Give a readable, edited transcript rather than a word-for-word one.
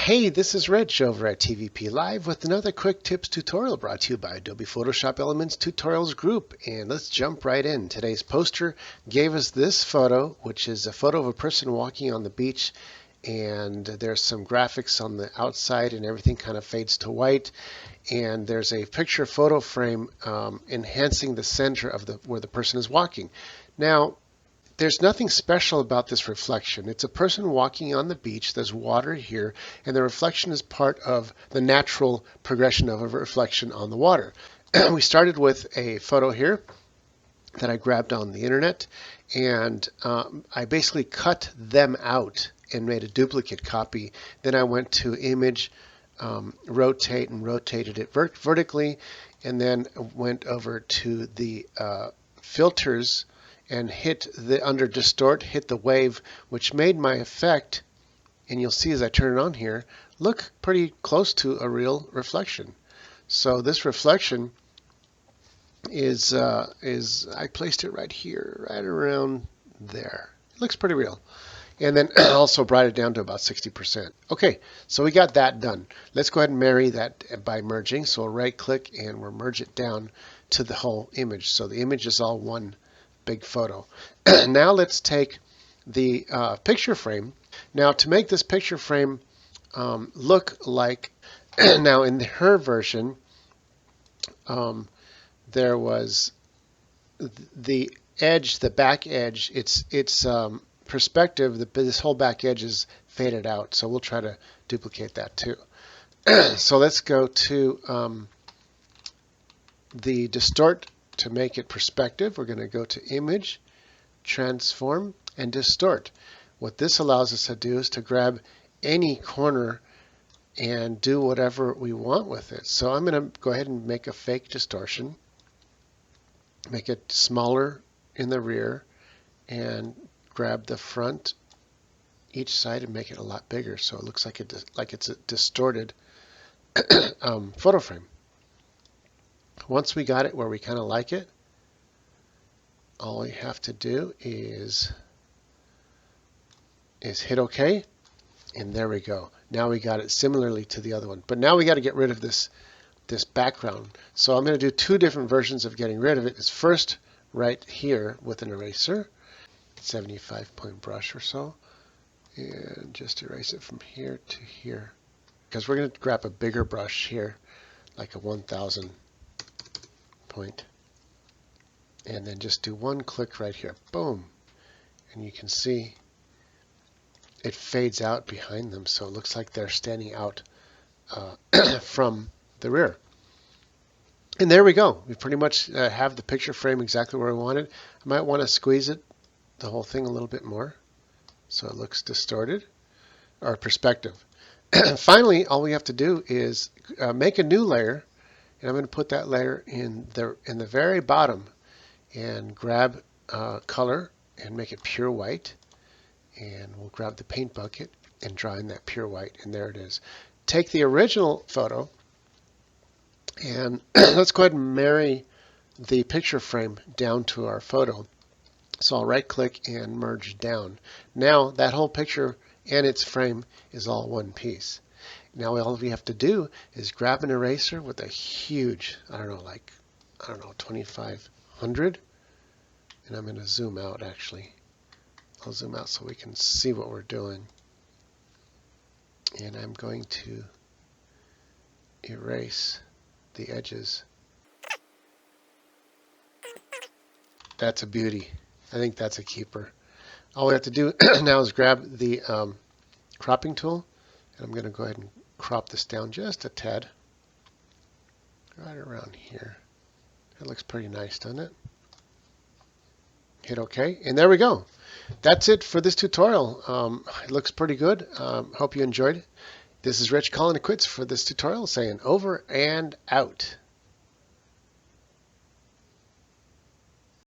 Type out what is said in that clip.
Hey, this is Rich over at TVP Live with another quick tips tutorial brought to you by Adobe Photoshop Elements Tutorials Group. And let's jump right in. Today's poster gave us this photo, which is a photo of a person walking on the beach. And there's some graphics on the outside and everything kind of fades to white. And there's a picture photo frame enhancing the center of where the person is walking. Now, there's nothing special about this reflection. It's a person walking on the beach. There's water here, and the reflection is part of the natural progression of a reflection on the water. We started with a photo here that I grabbed on the internet, and I basically cut them out and made a duplicate copy. Then I went to Image, Rotate, and rotated it vertically, and then went over to the Filters and hit under Distort, hit the wave, which made my effect, and you'll see as I turn it on here, look pretty close to a real reflection. So this reflection is I placed it right here, right around there. It looks pretty real. And then also brought it down to about 60%. Okay, so we got that done. Let's go ahead and marry that by merging. So we'll right click and we'll merge it down to the whole image. So the image is all one big photo. Now let's take the picture frame. Now to make this picture frame look like, now in her version, there was the edge, the back edge, it's perspective, this whole back edge is faded out. So we'll try to duplicate that too. So let's go to the Distort. To make it perspective, we're going to go to Image, Transform, and Distort. What this allows us to do is to grab any corner and do whatever we want with it. So I'm going to go ahead and make a fake distortion, make it smaller in the rear, and grab the front each side and make it a lot bigger so it looks like it's a distorted photo frame. Once we got it where we kind of like it, all we have to do is hit OK, and there we go. Now we got it similarly to the other one. But now we got to get rid of this background. So I'm going to do two different versions of getting rid of it. It's first right here with an eraser, 75-point brush or so, and just erase it from here to here. Because we're going to grab a bigger brush here, like a 1000 point, and then just do one click right here, boom, and you can see it fades out behind them, so it looks like they're standing out from the rear. And there we go. We pretty much have the picture frame exactly where we want it. I might want to squeeze it, the whole thing, a little bit more so it looks distorted or perspective. Finally, all we have to do is make a new layer. And I'm going to put that layer in the very bottom and grab color and make it pure white. And we'll grab the paint bucket and draw in that pure white. And there it is. Take the original photo and let's go ahead and marry the picture frame down to our photo. So I'll right click and merge down. Now that whole picture and its frame is all one piece. Now all we have to do is grab an eraser with a huge, I don't know, 2500. And I'm going to zoom out actually. I'll zoom out so we can see what we're doing. And I'm going to erase the edges. That's a beauty. I think that's a keeper. All we have to do now is grab the cropping tool. And I'm going to go ahead and crop this down just a tad, right around here. That looks pretty nice, doesn't it? Hit OK, and there we go. That's it for this tutorial. It looks pretty good. Hope you enjoyed it. This is Rich calling it quits for this tutorial, saying over and out.